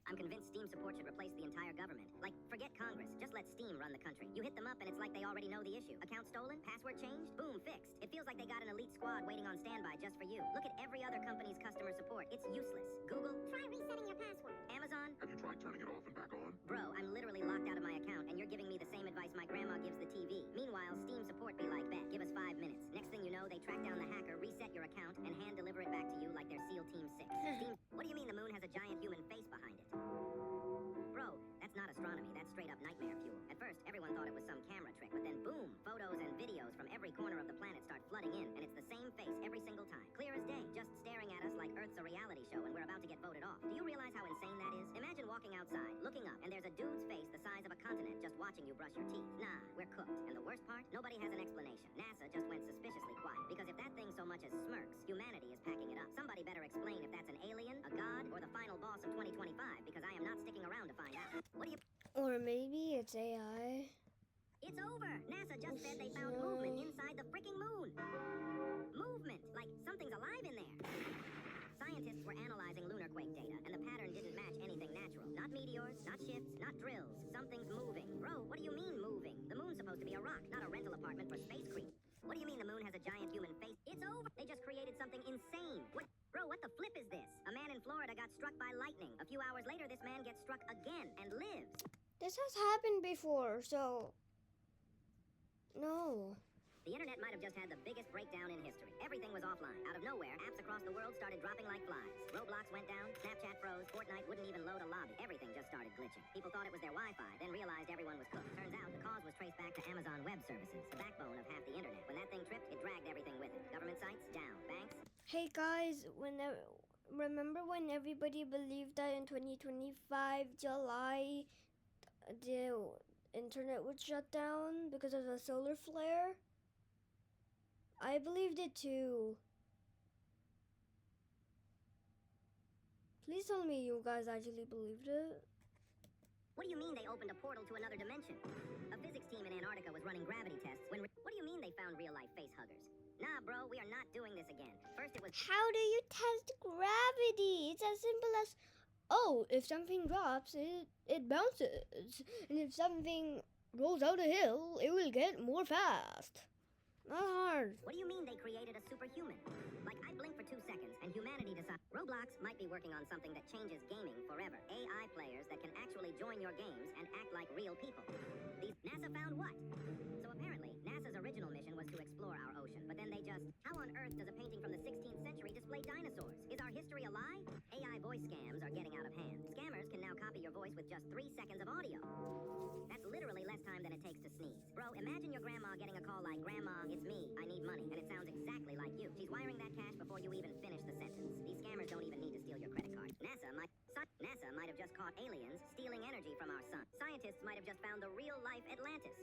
I'm convinced Steam support should replace the entire government. Like, forget Congress, just let Steam run the country. You hit them up and it's like they already know the issue. Account stolen, password changed, boom, fixed. It feels like they got an elite squad waiting on standby just for you. Look at every other company's customer support. It's useless. Google, Try resetting your password. Amazon. Have you tried turning it off and back on? Bro, I'm literally locked out of my account and you're giving me the same advice my grandma gives the TV. camera trick, but then boom, photos and videos from every corner of the planet start flooding in, and it's the same face every single time. Clear as day, just staring at us like Earth's a reality show and we're about to get voted off. Do you realize how insane that is? Imagine walking outside, looking up, and there's a dude's face the size of a continent just watching you brush your teeth. Nah, we're cooked. And the worst part? Nobody has an explanation. NASA just went suspiciously quiet, because if that thing so much as smirks, humanity is packing it up. Somebody better explain if that's an alien, a god, or the final boss of 2025, because I am not sticking around to find out. What do you... Or maybe it's AI. It's over! NASA just said they found movement inside the freaking moon! Movement! Like something's alive in there! Scientists were analyzing lunar quake data, and the pattern didn't match anything natural. Not meteors, not ships, not drills. Something's moving. Bro, what do you mean moving? The moon's supposed to be a rock, not a rental apartment for space creep. What do you mean the moon has a giant human face? It's over! They just created something insane. What? Bro, what the flip is this? A man in Florida got struck by lightning. A few hours later, this man gets struck again and lives. This has happened before, so... No. The internet might have just had the biggest breakdown in history. Everything was offline. Out of nowhere, apps across the world started dropping like flies. Roblox went down, Snapchat froze, Fortnite wouldn't even load a lobby. Everything just started glitching. People thought it was their Wi-Fi, then realized everyone was cooked. Turns out the cause was traced back to Amazon Web Services, the backbone of half the internet. When that thing tripped, it dragged everything with it. Government sites, down. Banks... Hey guys, remember when everybody believed that in 2025 July the internet would shut down because of a solar flare? I believed it too. Please tell me you guys actually believed it. What do you mean they opened a portal to another dimension? A physics team in Antarctica was running gravity tests when... What do you mean they found real-life face huggers? Nah, bro, we are not doing this again. First it was... How do you test gravity? It's as simple as, oh, if something drops, it bounces. And if something rolls out a hill, it will get more fast. Not hard. What do you mean they created a superhuman? Like, I blink for 2 seconds and humanity decides... Roblox might be working on something that changes gaming forever. AI players that can actually join your games and act like real people. NASA found what? So apparently, NASA's original mission was to explore our ocean, but then they just... How on earth does a painting from the 16th century display dinosaurs? Is our history a lie? AI voice scams are getting out of hand. Scammers can now copy your voice with just 3 seconds of audio. That's literally less time than it takes to sneeze. Bro, imagine your grandma getting a call like, Grandma, it's me, I need money, and it sounds exactly like you. She's wiring that cash before you even finish the sentence. These scammers don't even need to steal your credit card. NASA might have just caught aliens stealing energy from our sun. Scientists might have just found the real-life Atlantis.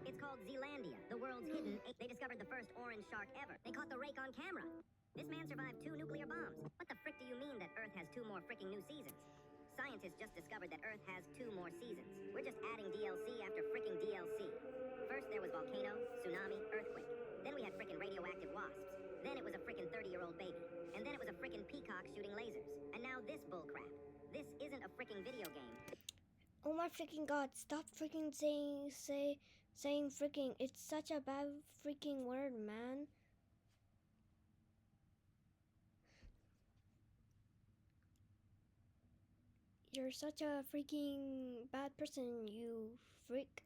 It's called Zealandia, the world's hidden... They discovered the first orange shark ever. They caught the rake on camera. This man survived 2 nuclear bombs. What the frick do you mean that Earth has 2 more fricking new seasons? Scientists just discovered that Earth has 2 more seasons. We're just adding DLC after fricking DLC. First there was volcano, tsunami, earthquake. Then we had frickin' radioactive wasps. Then it was a frickin' 30-year-old baby. And then it was a frickin' peacock shooting lasers. And now this bullcrap. This isn't a frickin' video game. Oh my freaking god, stop freaking saying freaking. It's such a bad freaking word, man. You're such a freaking bad person, you freak.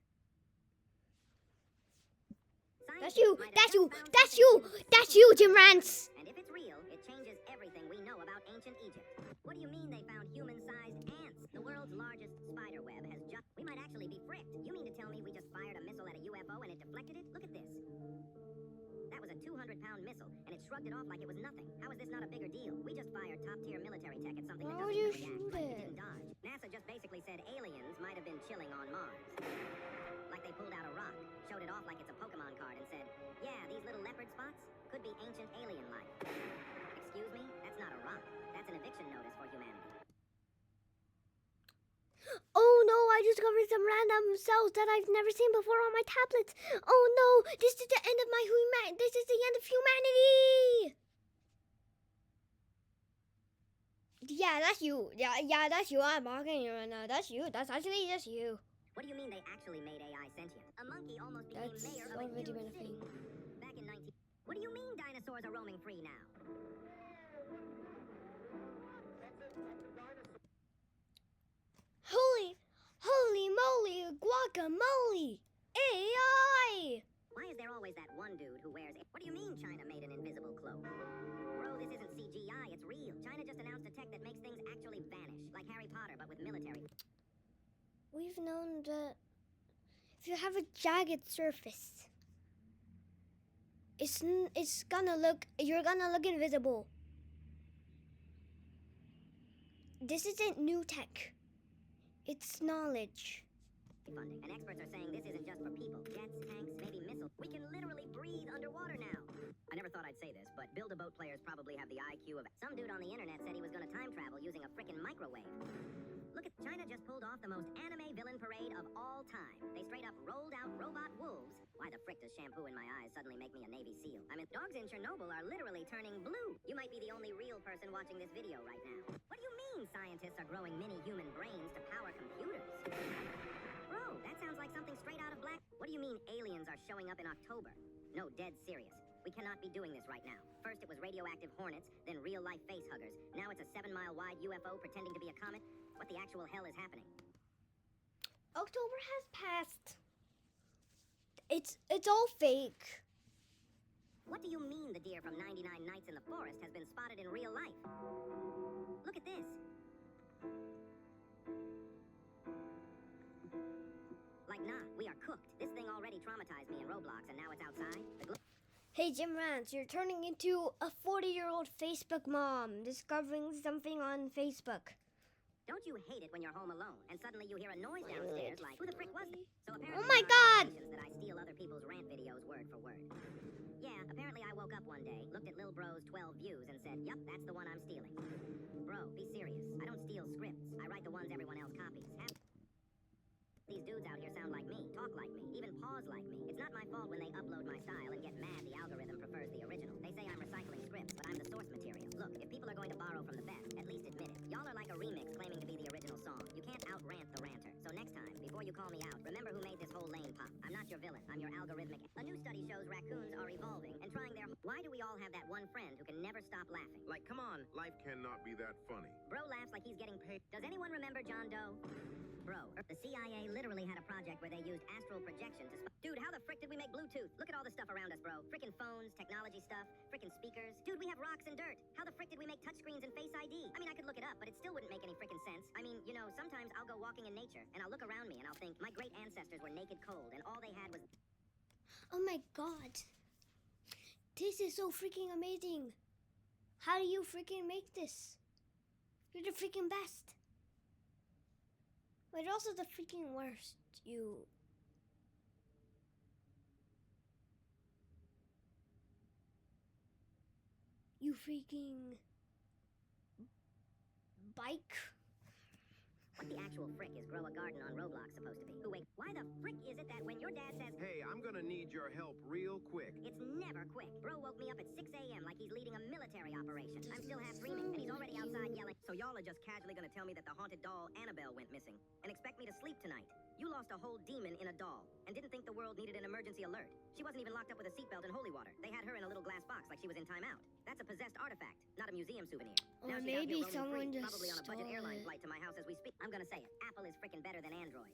That's you! That's you! That's you! That's you, Jim Rance! And if it's real, it changes everything we know about ancient Egypt. What do you mean they found human-sized ants? The world's largest spider web has just... We might actually be fricked. You mean to tell me we just fired a missile at a UFO and it deflected it? Look at this. That was a 200-pound missile, and it shrugged it off like it was nothing. How is this not a bigger deal? We just fired top-tier military tech at something that Why doesn't would you even react, shoot like it it? didn't dodge. NASA just basically said aliens might have been chilling on Mars. Like they pulled out a rock, showed it off like it's a Pokemon card, and said, yeah, these little leopard spots could be ancient alien life. Excuse me? That's not a rock. That's an eviction notice for humanity. Oh no, I discovered some random cells that I've never seen before on my tablet. Oh no, this is the end of my This is the end of humanity. Yeah, that's you. Yeah, that's you. I'm mocking you right now. That's you. That's actually just you. What do you mean they actually made AI sentient? A monkey almost became That's mayor of a already huge been a city. thing. Back in 19... What do you mean dinosaurs are roaming free now? Holy moly, guacamole! AI! Why is there always that one dude who wears... What do you mean China made an invisible cloak? Bro, this isn't CGI, it's real. China just announced a tech that makes things actually vanish. Like Harry Potter, but with military. We've known that if you have a jagged surface, it's gonna look, you're gonna look invisible. This isn't new tech. It's knowledge. Funding. And experts are saying this isn't just for people. Jets, tanks, maybe missiles. We can literally breathe underwater now. I never thought I'd say this, but build-a-boat players probably have the IQ of... Some dude on the internet said he was going to time travel using a frickin' microwave. Look at... China just pulled off the most anime villain parade of all time. They straight up rolled out robot wolves. Why the frick does shampoo in my eyes suddenly make me a Navy SEAL? I mean, dogs in Chernobyl are literally turning blue. You might be the only real person watching this video right now. What do you mean scientists are growing mini-human brains to power computers? Bro, that sounds like something straight out of Black... What do you mean aliens are showing up in October? No, dead serious. We cannot be doing this right now. First it was radioactive hornets, then real-life face-huggers. Now it's a 7-mile-wide UFO pretending to be a comet. What the actual hell is happening? October has passed. It's all fake. What do you mean the deer from 99 Nights in the Forest has been spotted in real life? Look at this. Like, nah, we are cooked. This thing already traumatized me in Roblox, and now it's outside. Hey, Jim Rance, you're turning into a 40-year-old Facebook mom discovering something on Facebook. Don't you hate it when you're home alone and suddenly you hear a noise downstairs like, who the frick was it? So apparently Oh my there are God! accusations that I steal other people's rant videos word for word. Yeah, apparently I woke up one day, looked at Lil Bro's 12 views and said, yup, that's the one I'm stealing. Bro, be serious. I don't steal scripts. I write the ones everyone else copies. These dudes out here sound like me, talk like me, even pause like me. It's not my fault when they upload my style and get mad the algorithm prefers the original. They say I'm recycling scripts, but I'm the source material. Look, if people are going to borrow from the best, at least admit it. Y'all are like a remix claiming to be the original song. You can't out-rant the ranter. So next time, before you call me out, remember who made this whole lane pop. I'm not your villain, I'm your algorithmic... A new study shows raccoons are evolving and trying their... Why do we all have that one friend who can never stop laughing? Like, come on, life Cannot be that funny. Bro laughs like he's getting paid. Does anyone remember John Doe? Bro, the CIA literally had a project where they used astral projection to... Dude, how the frick did we make Bluetooth? Look at all the stuff around us, bro. Frickin' phones, technology stuff, frickin' speakers. Dude, we have rocks and dirt. How the frick did we make touchscreens and Face ID? I mean, I could look it up, but it still wouldn't make any frickin' sense. I mean, you know, sometimes I'll go walking in nature, and I'll look around me, and I'll think, my great ancestors were naked cold, and all they had was... Oh my God. This is so freaking amazing. How do you freaking make this? You're the freaking best. But also the freaking worst. You freaking bike. What the actual frick is grow a garden on Roblox supposed to be? Who, wait, why the frick is it that when your dad says... Hey, I'm gonna need your help real quick. It's never quick. Bro woke me up at 6 a.m. like he's leading a military operation. I'm still half dreaming, and he's already outside yelling. So y'all are just casually gonna tell me that the haunted doll Annabelle went missing and expect me to sleep tonight? You lost a whole demon in a doll and didn't think the world needed an emergency alert. She wasn't even locked up with a seatbelt and holy water. They had her in a little glass box like she was in timeout. That's a possessed artifact, not a museum souvenir. Or Now she's out maybe here roaming someone free, just probably on a budget stole airline it. flight to my house as we speak. I'm gonna say it. Apple is freaking better than Android.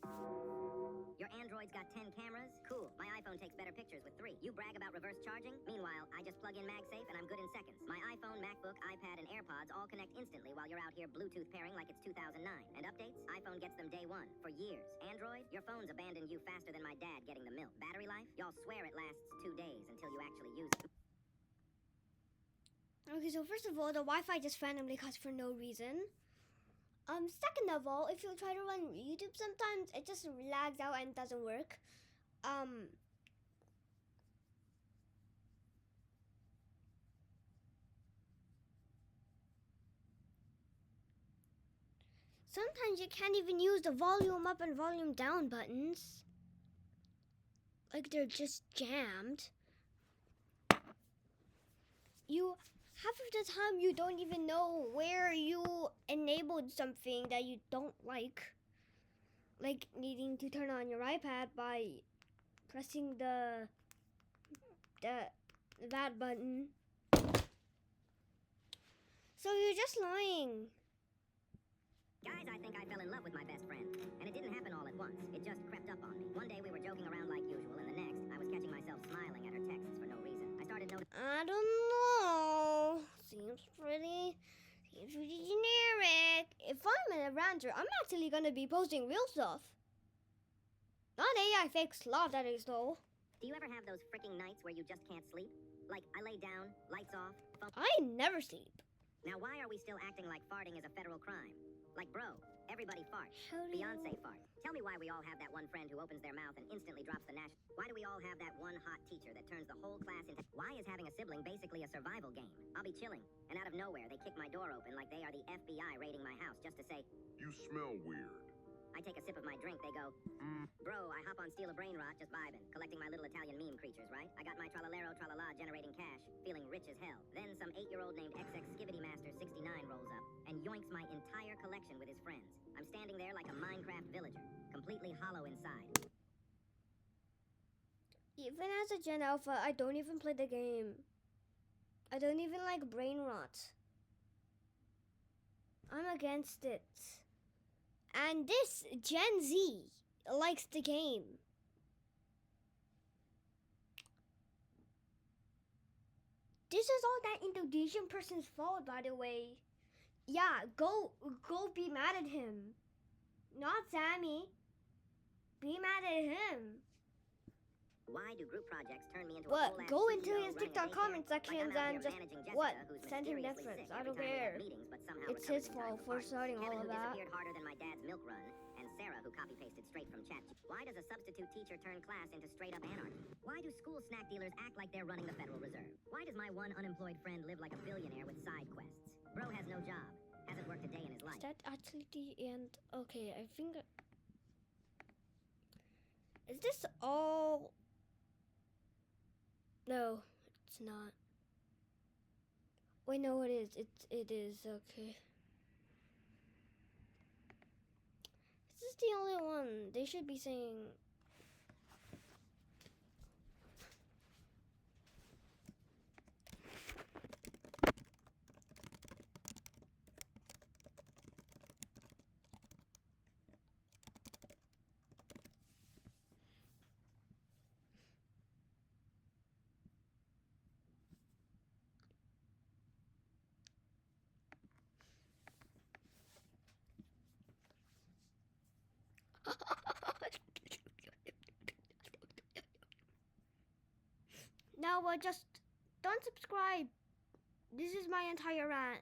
Your Android's got 10 cameras? Cool. My iPhone takes better pictures with 3. You brag about reverse charging? Meanwhile, I just plug in MagSafe and I'm good in seconds. My iPhone, MacBook, iPad, and AirPods all connect instantly while you're out here Bluetooth pairing like it's 2009. And updates? iPhone gets them day one, for years. Android? Your phone's abandoned you faster than my dad getting the milk. Battery life? Y'all swear it lasts 2 days until you actually use it. Okay, so first of all, the Wi-Fi just randomly cuts for no reason. Second of all, if you try to run YouTube sometimes, it just lags out and doesn't work. Sometimes you can't even use the volume up and volume down buttons. Like they're just jammed. Half of the time you don't even know where you enabled something that you don't like. Like needing to turn on your iPad by pressing that button. So you're just lying. Guys, I think I fell in love with my best friend. And it didn't happen all at once. It just crept up on me. One day we were joking around like usual, and the next, I was catching myself smiling at her texts for no reason. I started noticing... I don't know. Seems pretty generic. If I'm a ranter, I'm actually gonna be posting real stuff. Not I fake sloth, that is, though. Do you ever have those freaking nights where you just can't sleep? Like, I lay down, lights off, phone... I never sleep. Now, why are we still acting like farting is a federal crime? Like, bro, everybody farts. How do you... Beyonce farts. Tell me why we all have that one friend who opens their mouth and instantly drops the national... Why do we all have that one hot teacher that turns the whole class into... Why is having a sibling basically a survival game? I'll be chilling, and out of nowhere, they kick my door open like they are the FBI raiding my house just to say... You smell weird. I take a sip of my drink, they go, bro, I hop on Steal a Brain Rot, just vibing, collecting my little Italian meme creatures, right? I got my tralalero tralala generating cash, feeling rich as hell. Then some 8-year-old named XX Skivity Master 69 rolls up and yoinks my entire collection with his friends. I'm standing there like a Minecraft villager, completely hollow inside. Even as a Gen Alpha, I don't even play the game. I don't even like brain rot. I'm against it. And this Gen Z likes the game. This is all that Indonesian person's fault, by the way. Yeah, go be mad at him. Not Sammy. Be mad at him. Why do group projects turn me into What? a Go into CEO his running a TikTok daycare? comment Like sections I'm out and here just managing Jessica, what? who's Send him mysteriously reference. sick I every don't time we have care. meetings, but somehow It's recovers his in time fault for party. starting all Kevin, of who that. disappeared harder than my dad's milk run, and Sarah, who copy-pasted straight from chat. Why does a substitute teacher turn class into straight-up anarchy? Why do school snack dealers act like they're running the Federal Reserve? Why does my one unemployed friend live like a billionaire with side quests? Bro has no job, hasn't worked a day in his life. Is that actually the end? Okay, I think. Is this all? No, it's not. Wait, no, it is. It is. Okay. This is the only one. They should be saying. No, just don't subscribe. This is my entire rant.